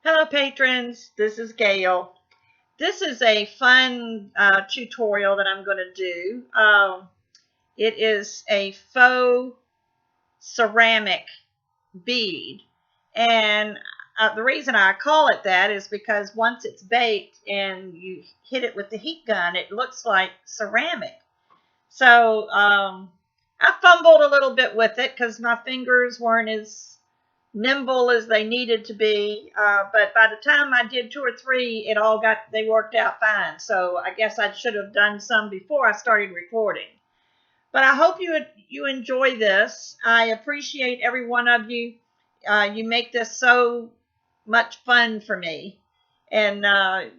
Hello patrons, this is Gayle. This is a fun tutorial that I'm going to do. It is a faux ceramic bead, and the reason I call it that is because once it's baked and you hit it with the heat gun, it looks like ceramic. So I fumbled a little bit with it because my fingers weren't as nimble as they needed to be. But by the time I did two or three, they worked out fine. So I guess I should have done some before I started recording. But I hope you enjoy this. I appreciate every one of you. You make this so much fun for me, and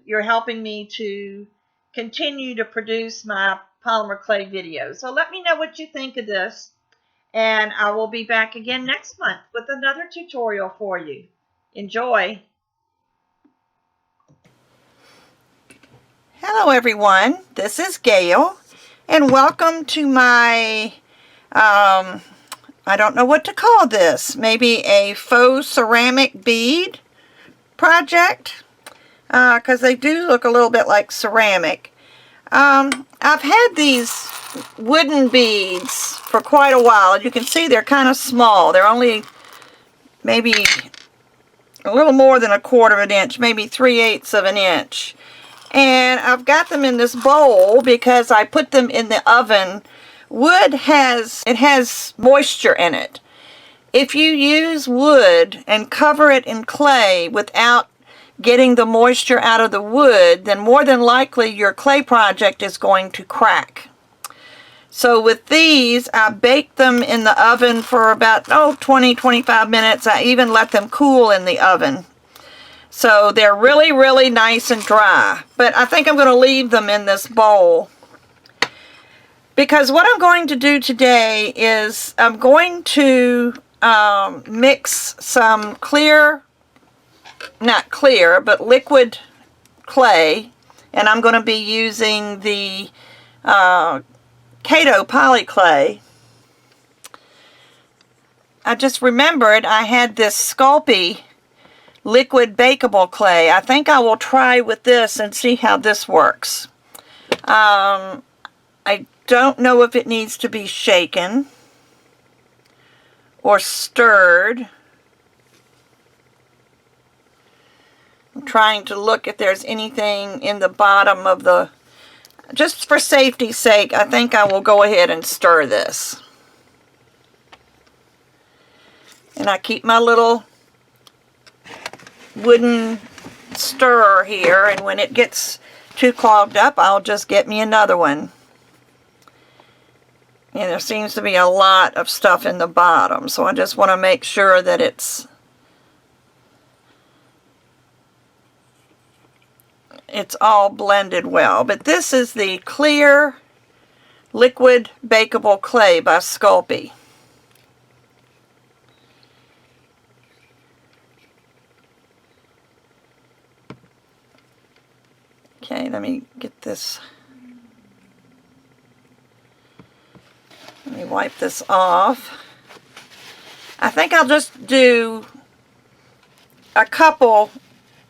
you're helping me to continue to produce my polymer clay videos. So let me know what you think of this, and I will be back again next month with another tutorial for you. Enjoy! Hello everyone, this is Gayle, and welcome to my, I don't know what to call this, maybe a faux ceramic bead project, because they do look a little bit like ceramic. I've had these wooden beads for quite a while. You can see they're kind of small. They're only maybe a little more than 1/4 of an inch, maybe 3/8 of an inch. And I've got them in this bowl because I put them in the oven. Wood has moisture in it. If you use wood and cover it in clay without getting the moisture out of the wood, then more than likely your clay project is going to crack. So with these, I baked them in the oven for about 20-25 minutes. I even let them cool in the oven. So they're really, really nice and dry. But I think I'm going to leave them in this bowl, because what I'm going to do today is I'm going to mix some not clear, but liquid clay. And I'm going to be using the Kato poly clay. I just remembered I had this Sculpey liquid bakeable clay. I think I will try with this and see how this works. I don't know if it needs to be shaken or stirred. I'm trying to look if there's anything in the bottom of the... Just for safety's sake, I think I will go ahead and stir this. And I keep my little wooden stirrer here, and when it gets too clogged up, I'll just get me another one. And there seems to be a lot of stuff in the bottom, so I just want to make sure that it's all blended well. But this is the clear liquid bakeable clay by Sculpey. Okay, let me get this. Let me wipe this off. I think I'll just do a couple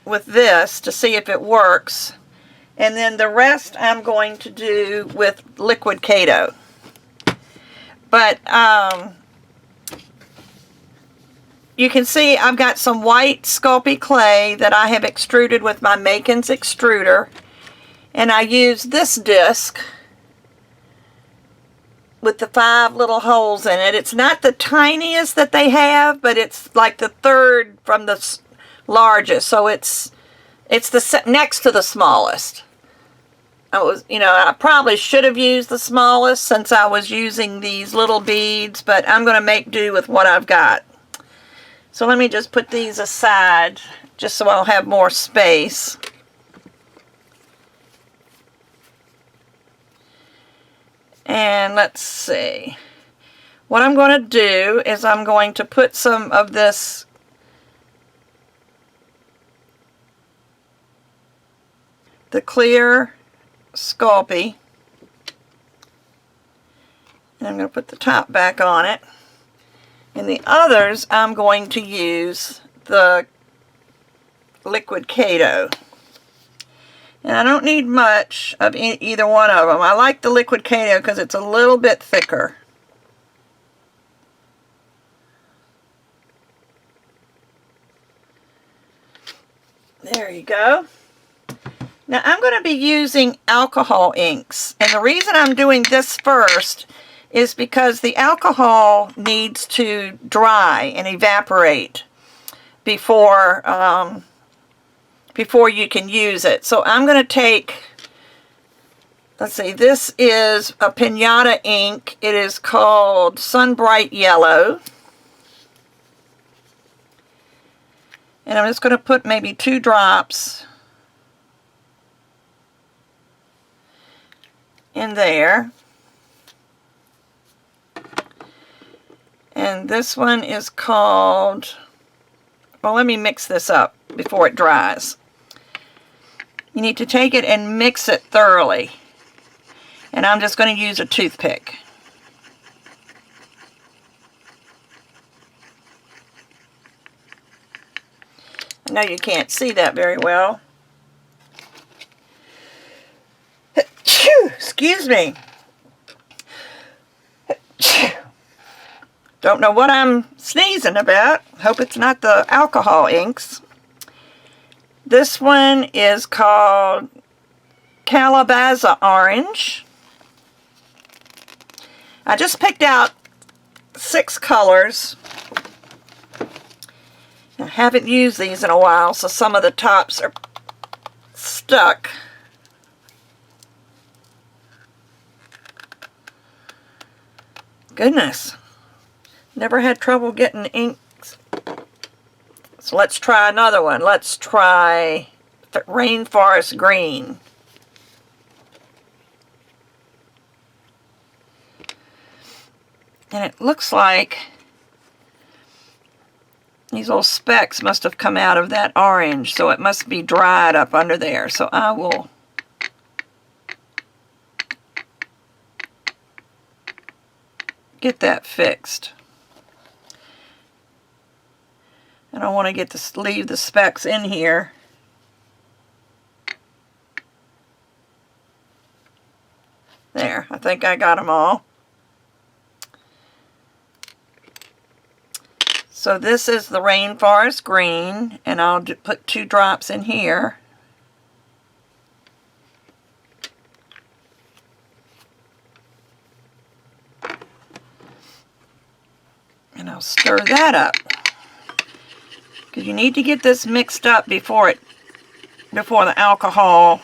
with this to see if it works. And then the rest I'm going to do with liquid Kato. But you can see I've got some white Sculpey clay that I have extruded with my Makin's extruder. And I use this disc with the 5 little holes in it. It's not the tiniest that they have, but it's like the third from the largest. So it's the next to the smallest. I probably should have used the smallest since I was using these little beads, but I'm going to make do with what I've got. So let me just put these aside just so I'll have more space. And let's see. What I'm going to do is I'm going to put some of this the clear Sculpey, and I'm going to put the top back on it. And the others I'm going to use the liquid Kato. And I don't need much of either one of them. I like the liquid Kato because it's a little bit thicker. There you go. Now I'm going to be using alcohol inks. And the reason I'm doing this first is because the alcohol needs to dry and evaporate before you can use it. So I'm going to take, let's see, this is a Pinata ink. It is called Sunbright Yellow. And I'm just going to put maybe 2 drops in there. And this one is called, well, let me mix this up before it dries. You need to take it and mix it thoroughly. And I'm just going to use a toothpick. I know you can't see that very well. Excuse me. Don't know what I'm sneezing about. Hope it's not the alcohol inks. This one is called Calabaza Orange. I just picked out 6 colors. I haven't used these in a while, so some of the tops are stuck. Goodness. Never had trouble getting inks. So let's try another one. Let's try the Rainforest Green. And it looks like these little specks must have come out of that orange, so it must be dried up under there. So I will get that fixed. I don't want to leave the specks in here. There, I think I got them all. So this is the Rainforest Green, and I'll put 2 drops in here. And I'll stir that up. Because you need to get this mixed up before the alcohol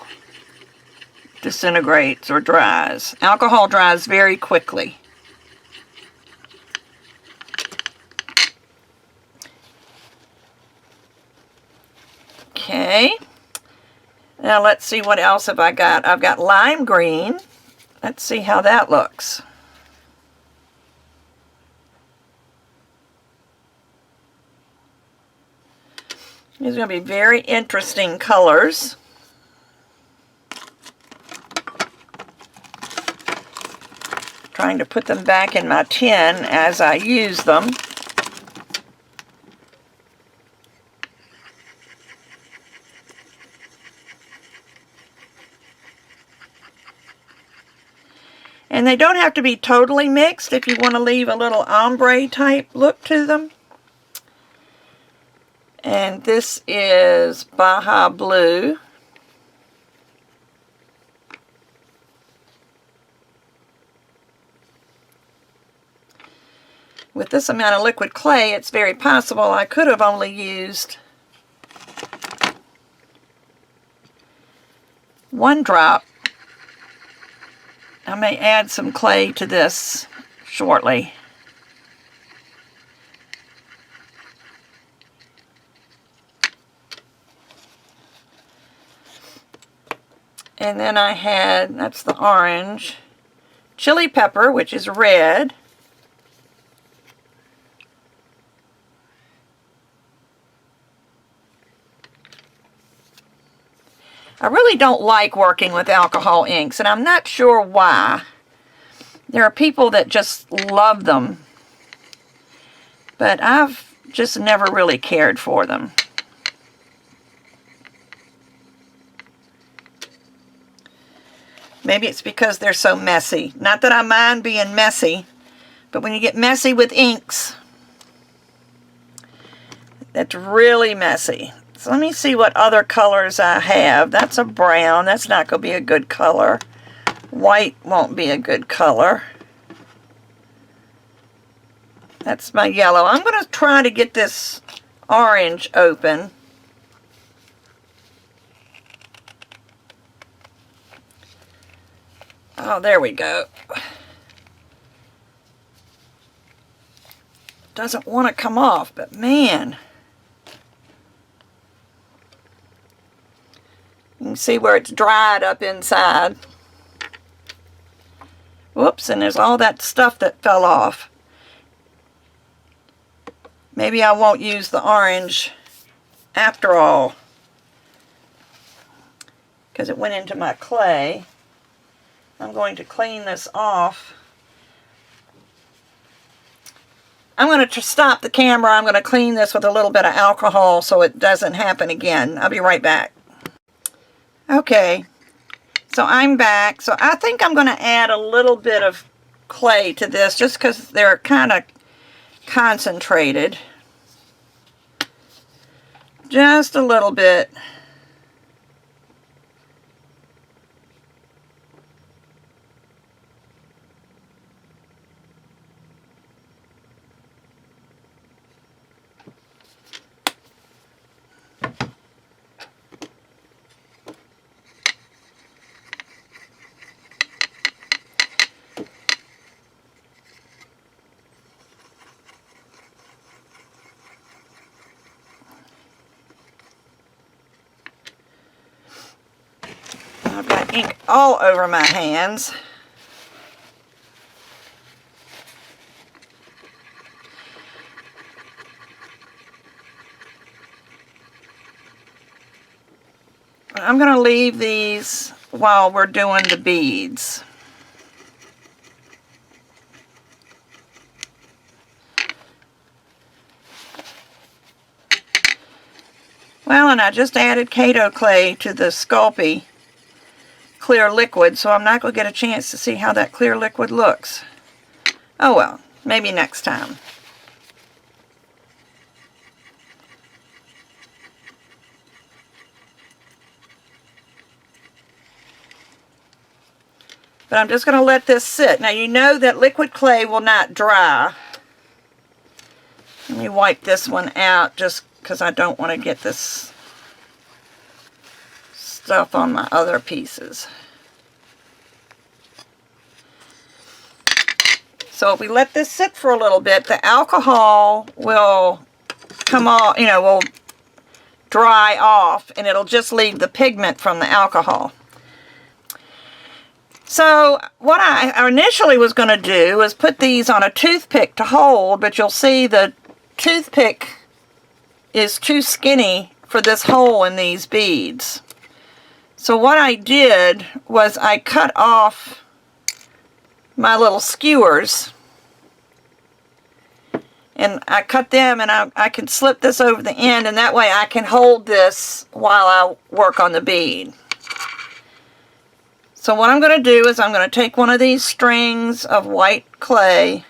disintegrates or dries. Alcohol dries very quickly. Okay. Now let's see what else have I got. I've got lime green. Let's see how that looks. These are going to be very interesting colors. Trying to put them back in my tin as I use them. And they don't have to be totally mixed if you want to leave a little ombre type look to them. And this is Baja Blue. With this amount of liquid clay, it's very possible I could have only used 1 drop. I may add some clay to this shortly. And then I had, that's the orange, chili pepper, which is red. I really don't like working with alcohol inks, and I'm not sure why. There are people that just love them, but I've just never really cared for them. Maybe it's because they're so messy. Not that I mind being messy, but when you get messy with inks, it's really messy. So let me see what other colors I have. That's a brown. That's not going to be a good color. White won't be a good color. That's my yellow. I'm going to try to get this orange open. Oh, there we go. Doesn't want to come off, but man. You can see where it's dried up inside. Whoops, and there's all that stuff that fell off. Maybe I won't use the orange after all, because it went into my clay. I'm going to clean this off. I'm going to stop the camera. I'm going to clean this with a little bit of alcohol so it doesn't happen again. I'll be right back. Okay, so I'm back. So I think I'm going to add a little bit of clay to this just because they're kind of concentrated. Just a little bit. I've got ink all over my hands. I'm going to leave these while we're doing the beads. Well, and I just added Kato clay to the Sculpey clear liquid, so I'm not going to get a chance to see how that clear liquid looks. Oh well, maybe next time. But I'm just going to let this sit. Now you know that liquid clay will not dry. Let me wipe this one out just because I don't want to get this stuff on my other pieces. So if we let this sit for a little bit, the alcohol will come off, will dry off, and it'll just leave the pigment from the alcohol. So what I initially was going to do was put these on a toothpick to hold, but you'll see the toothpick is too skinny for this hole in these beads. So what I did was I cut off my little skewers, and I cut them, and I can slip this over the end, and that way I can hold this while I work on the bead. So what I'm going to do is I'm going to take one of these strings of white clay,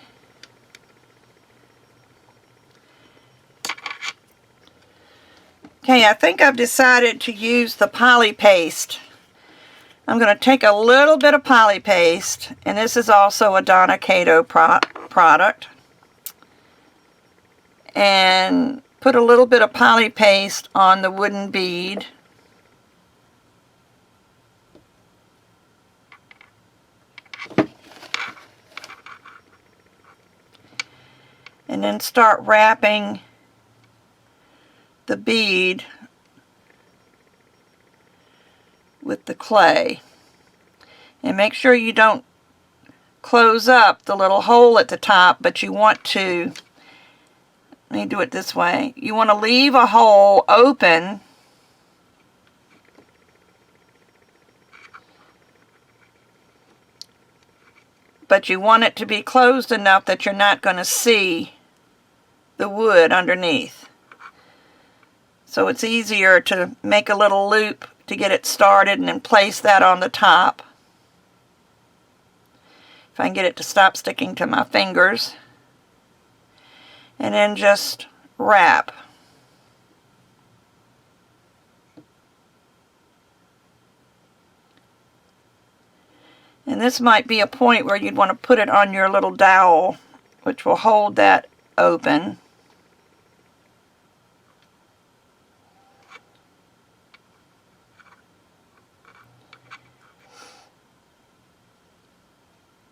okay, I think I've decided to use the poly paste. I'm going to take a little bit of poly paste, and this is also a Donna Kato product, and put a little bit of poly paste on the wooden bead. And then start wrapping the bead with the clay. And make sure you don't close up the little hole at the top, but you want to, let me do it this way, you want to leave a hole open but you want it to be closed enough that you're not going to see the wood underneath. So it's easier to make a little loop to get it started and then place that on the top. if I can get it to stop sticking to my fingers. And then just wrap. And this might be a point where you'd want to put it on your little dowel, which will hold that open.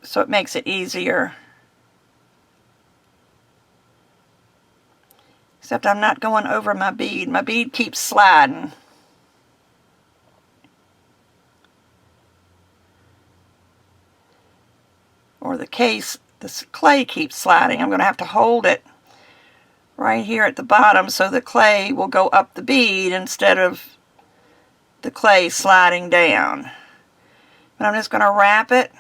So it makes it easier. Except I'm not going over my bead. My bead keeps sliding. Or the clay keeps sliding. I'm going to have to hold it right here at the bottom so the clay will go up the bead instead of the clay sliding down. But I'm just going to wrap it.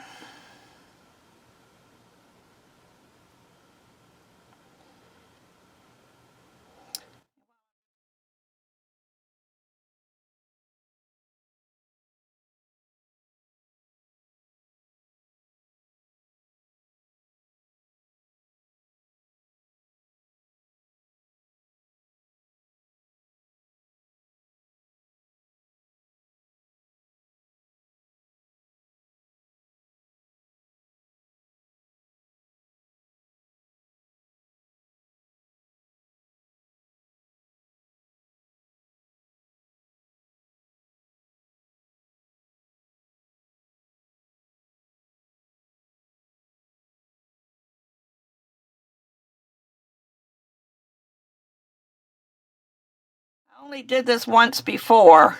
I only did this once before,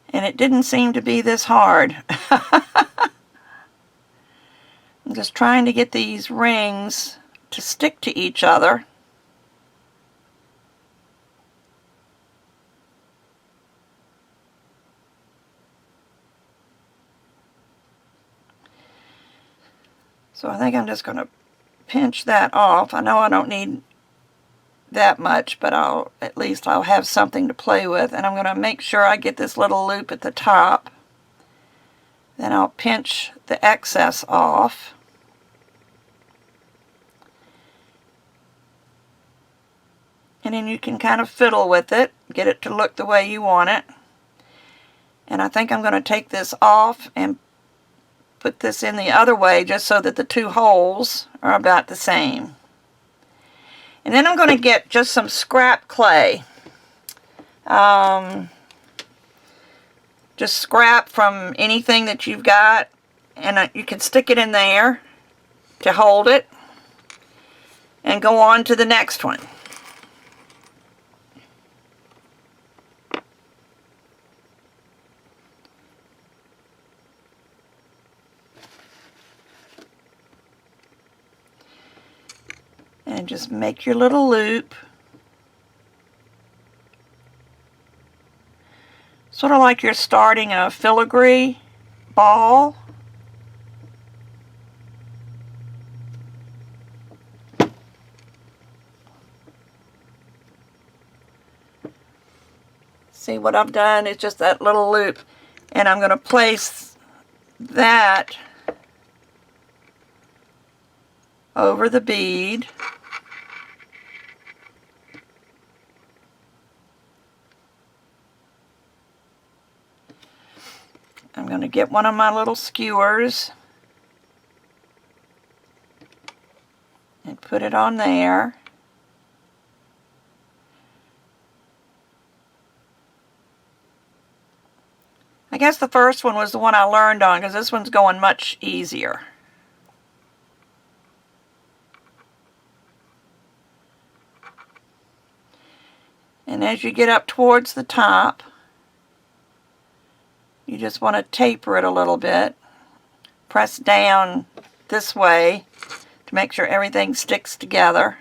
and it didn't seem to be this hard. I'm just trying to get these rings to stick to each other. So I think I'm just going to pinch that off. I know I don't need that much, but at least I'll have something to play with. And I'm going to make sure I get this little loop at the top. Then I'll pinch the excess off. And then you can kind of fiddle with it, get it to look the way you want it. And I think I'm going to take this off and put this in the other way just so that the two holes are about the same. And then I'm going to get just some scrap clay. Just scrap from anything that you've got, and you can stick it in there to hold it and go on to the next one. And just make your little loop. Sort of like you're starting a filigree ball. See what I've done? It's just that little loop. And I'm going to place that over the bead. I'm going to get one of my little skewers and put it on there. I guess the first one was the one I learned on because this one's going much easier. And as you get up towards the top, you just want to taper it a little bit. Press down this way to make sure everything sticks together.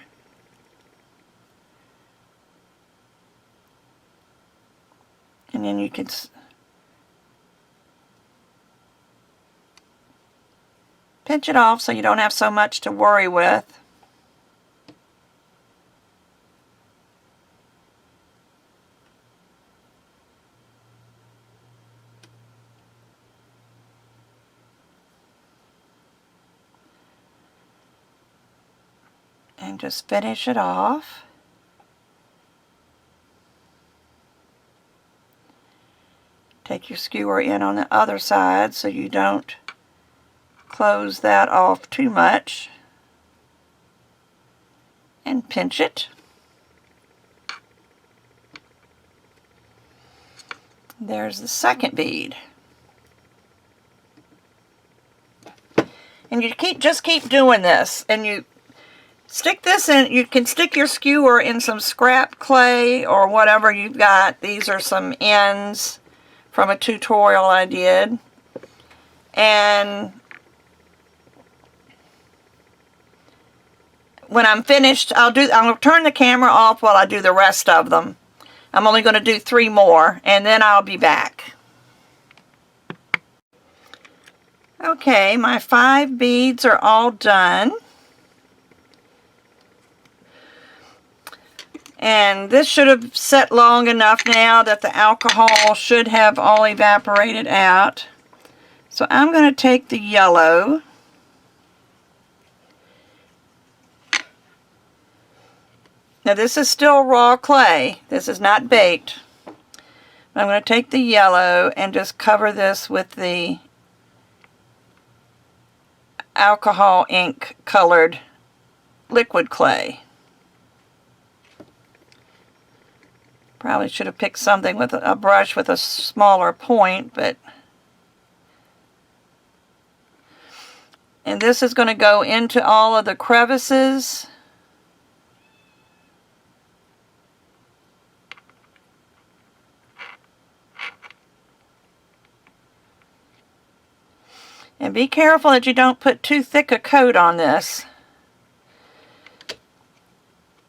And then you can pinch it off so you don't have so much to worry with. And just finish it off. Take your skewer in on the other side so you don't close that off too much. And pinch it. There's the second bead. And you just keep doing this, and you stick this in. You can stick your skewer in some scrap clay or whatever you've got. These are some ends from a tutorial I did. And when I'm finished, I'm going to turn the camera off while I do the rest of them. I'm only going to do 3 more, and then I'll be back. Okay, my 5 beads are all done. And this should have set long enough now that the alcohol should have all evaporated out. So I'm going to take the yellow. Now this is still raw clay. This is not baked. I'm going to take the yellow and just cover this with the alcohol ink colored liquid clay. Probably should have picked something with a brush with a smaller point, but... And this is going to go into all of the crevices. And be careful that you don't put too thick a coat on this.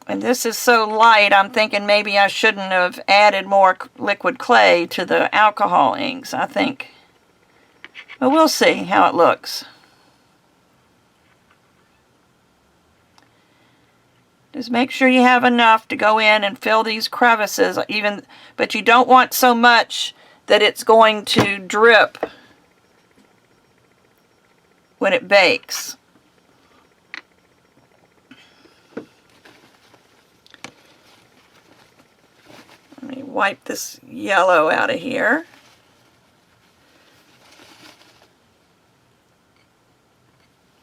And this is so light, I'm thinking maybe I shouldn't have added more liquid clay to the alcohol inks, I think. But we'll see how it looks. Just make sure you have enough to go in and fill these crevices, but you don't want so much that it's going to drip when it bakes. Let me wipe this yellow out of here.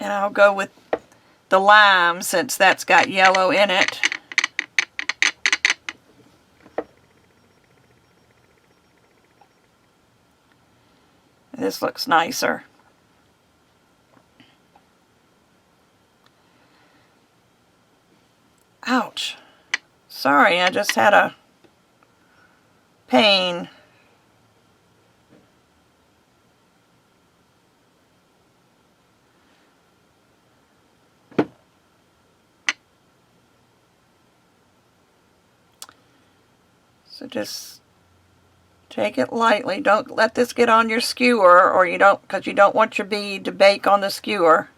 And I'll go with the lime since that's got yellow in it. This looks nicer. Ouch. Sorry, I just had a pain. So just take it lightly. Don't let this get on your skewer, or because you don't want your bead to bake on the skewer.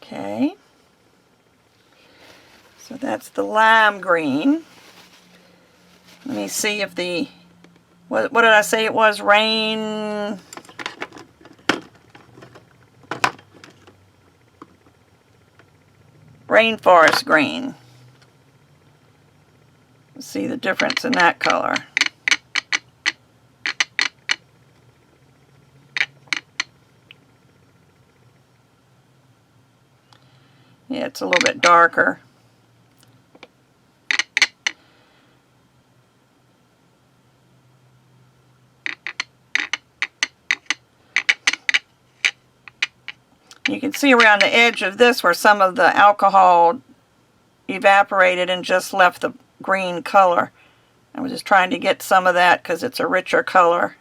Okay, so that's the lime green. Let me see if what did I say it was? Rainforest green. Let's see the difference in that color. Yeah, it's a little bit darker. You can see around the edge of this where some of the alcohol evaporated and just left the green color. I was just trying to get some of that because it's a richer color.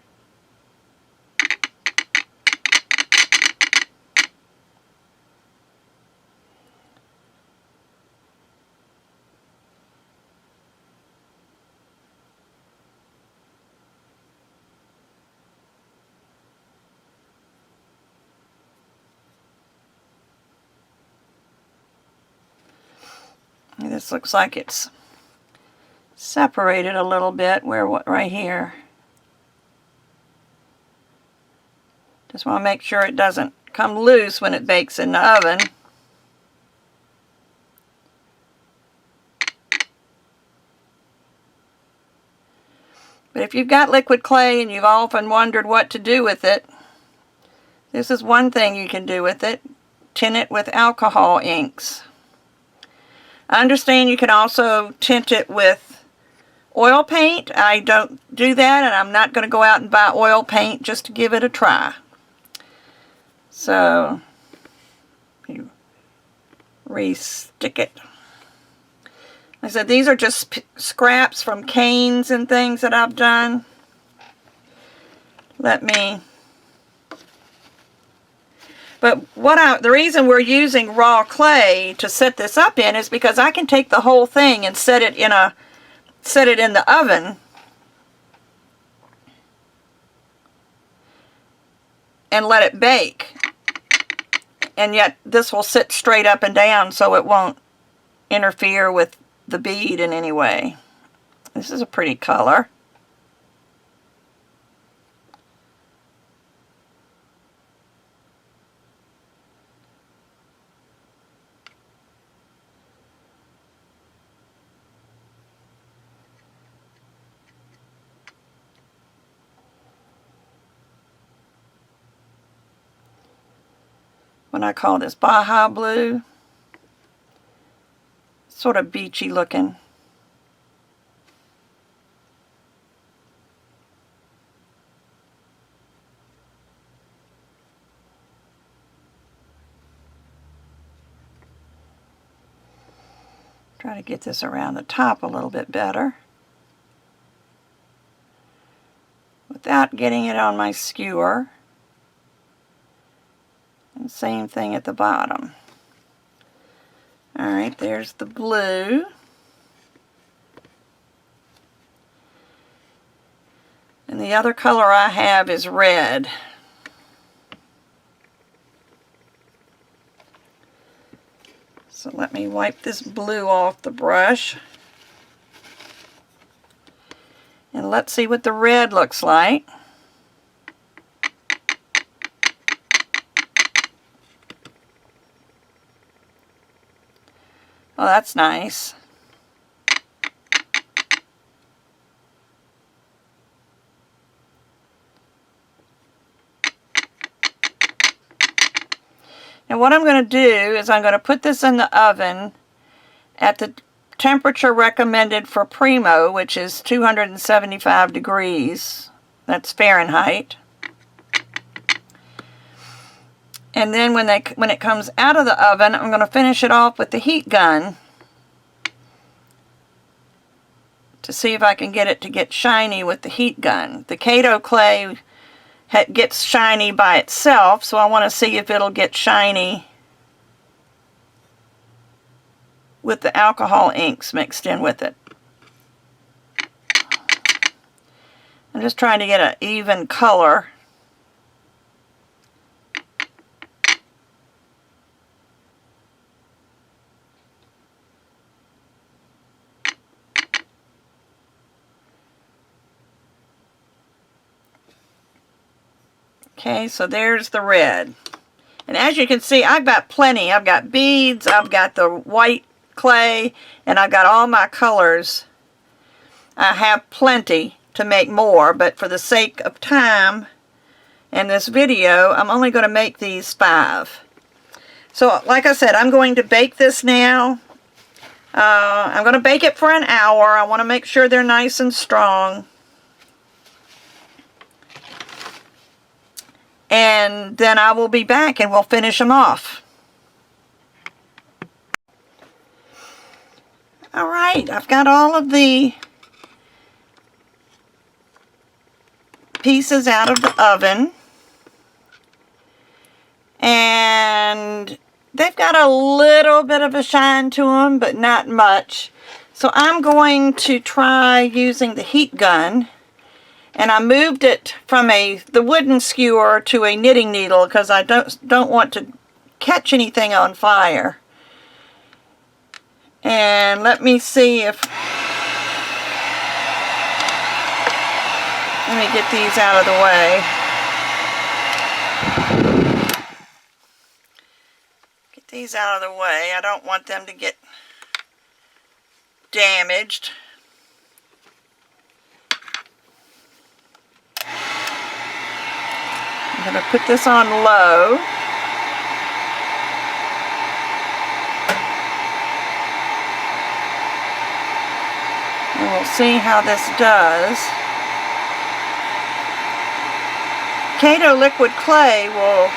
This looks like it's separated a little bit. Right here. Just want to make sure it doesn't come loose when it bakes in the oven. But if you've got liquid clay and you've often wondered what to do with it, this is one thing you can do with it. Tint it with alcohol inks. I understand you can also tint it with oil paint. I don't do that, and I'm not going to go out and buy oil paint just to give it a try. So, you re-stick it. Like I said, these are just scraps from canes and things that I've done. But the reason we're using raw clay to set this up in is because I can take the whole thing and set it in the oven and let it bake. And yet this will sit straight up and down so it won't interfere with the bead in any way. This is a pretty color. What I call this Baja blue. Sort of beachy looking. Try to get this around the top a little bit better without getting it on my skewer. And same thing at the bottom. Alright, there's the blue. And the other color I have is red. So let me wipe this blue off the brush. And let's see what the red looks like. Oh, that's nice. And what I'm going to do is I'm going to put this in the oven at the temperature recommended for Primo, which is 275 degrees. That's Fahrenheit. And then when it comes out of the oven, I'm going to finish it off with the heat gun to see if I can get it to get shiny with the heat gun. The Kato clay gets shiny by itself, so I want to see if it'll get shiny with the alcohol inks mixed in with it. I'm just trying to get an even color. Okay, so there's the red. And as you can see, I've got plenty. I've got beads, I've got the white clay, and I've got all my colors. I have plenty to make more, but for the sake of time in this video, I'm only going to make these 5. So, like I said, I'm going to bake this now. I'm going to bake it for an hour. I want to make sure they're nice and strong. And then I will be back and we'll finish them off. Alright, I've got all of the pieces out of the oven. And they've got a little bit of a shine to them, but not much. So I'm going to try using the heat gun. And I moved it from the wooden skewer to a knitting needle because I don't want to catch anything on fire. And let me see if, let me get these out of the way. Get these out of the way. I don't want them to get damaged. I'm going to put this on low. And we'll see how this does. Kato liquid clay will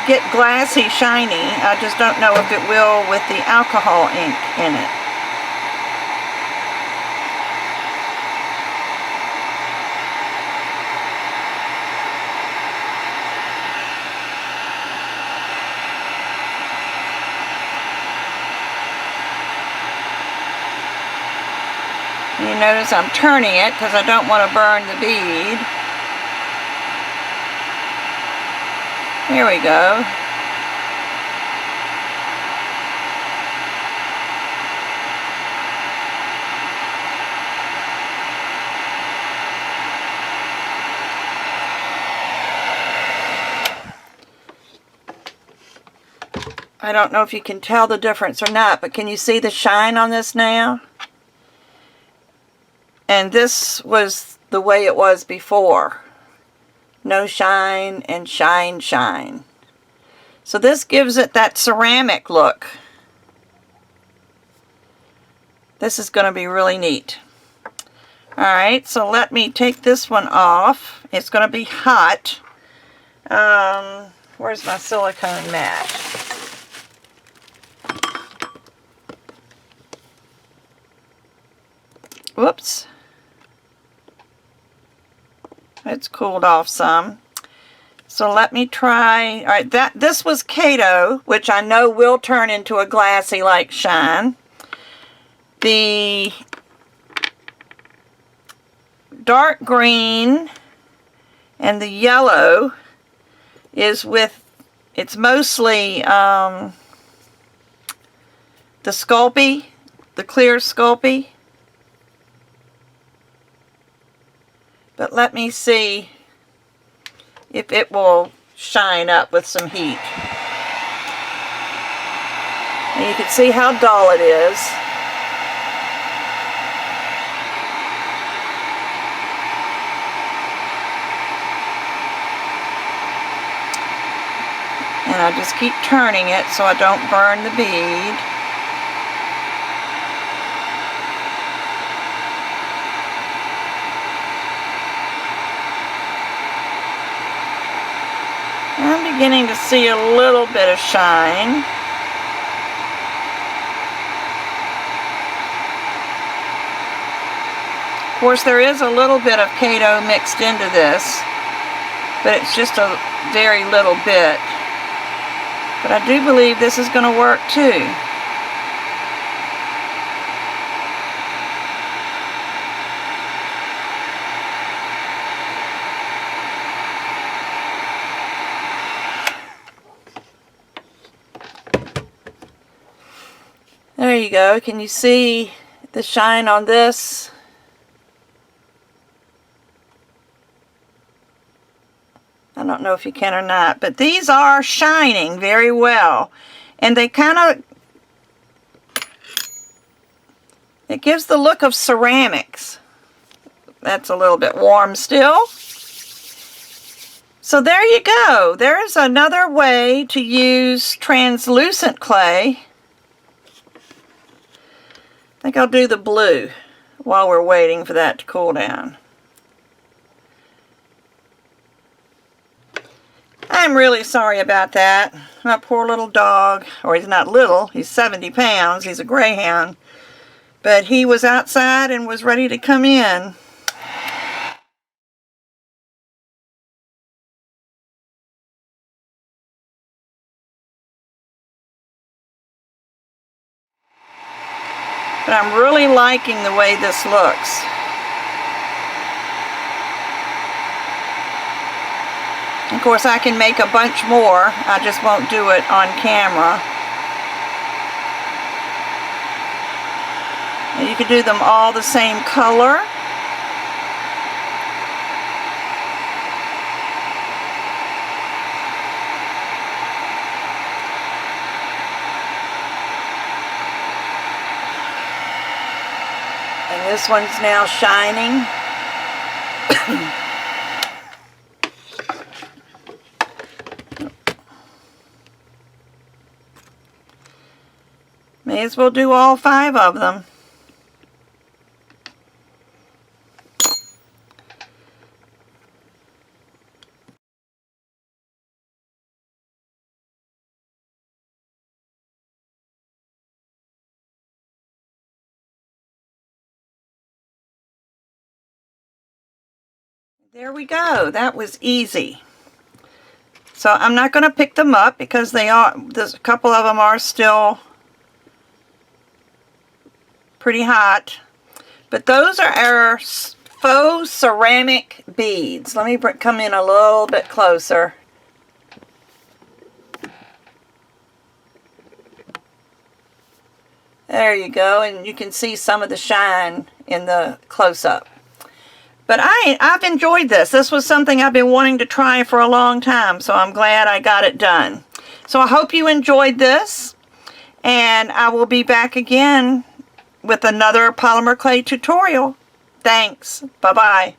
get glassy, shiny. I just don't know if it will with the alcohol ink in it. You notice I'm turning it because I don't want to burn the bead. Here we go. I don't know if you can tell the difference or not, but can you see the shine on this now? And this was the way it was before. No shine and shine, shine. So this gives it that ceramic look. This is going to be really neat. Alright, so let me take this one off. It's going to be hot. Where's my silicone mat? Whoops. It's cooled off some. So let me try. Alright, this was Kato, which I know will turn into a glassy like shine. The dark green and the yellow is with, it's mostly the Sculpey, the clear Sculpey. But let me see if it will shine up with some heat. And you can see how dull it is. And I just keep turning it so I don't burn the bead. I'm beginning to see a little bit of shine. Of course, there is a little bit of Kato mixed into this, but it's just a very little bit. But I do believe this is going to work too. There you go. Can you see the shine on this? I don't know if you can or not, but these are shining very well. And they kind of, it gives the look of ceramics. That's a little bit warm still. So there you go. There's another way to use translucent clay. I think I'll do the blue while we're waiting for that to cool down. I'm really sorry about that. My poor little dog, or he's not little, he's 70 pounds, he's a greyhound, but he was outside and was ready to come in. But I'm really liking the way this looks. Of course, I can make a bunch more. I just won't do it on camera. And you could do them all the same color. And this one's now shining. May as well do all 5 of them. There we go. That was easy. So I'm not going to pick them up because there's a couple of them are still pretty hot. But those are our faux ceramic beads. Let me come in a little bit closer. There you go, and you can see some of the shine in the close-up. But I've enjoyed this. This was something I've been wanting to try for a long time, so I'm glad I got it done. So I hope you enjoyed this, and I will be back again with another polymer clay tutorial. Thanks. Bye-bye.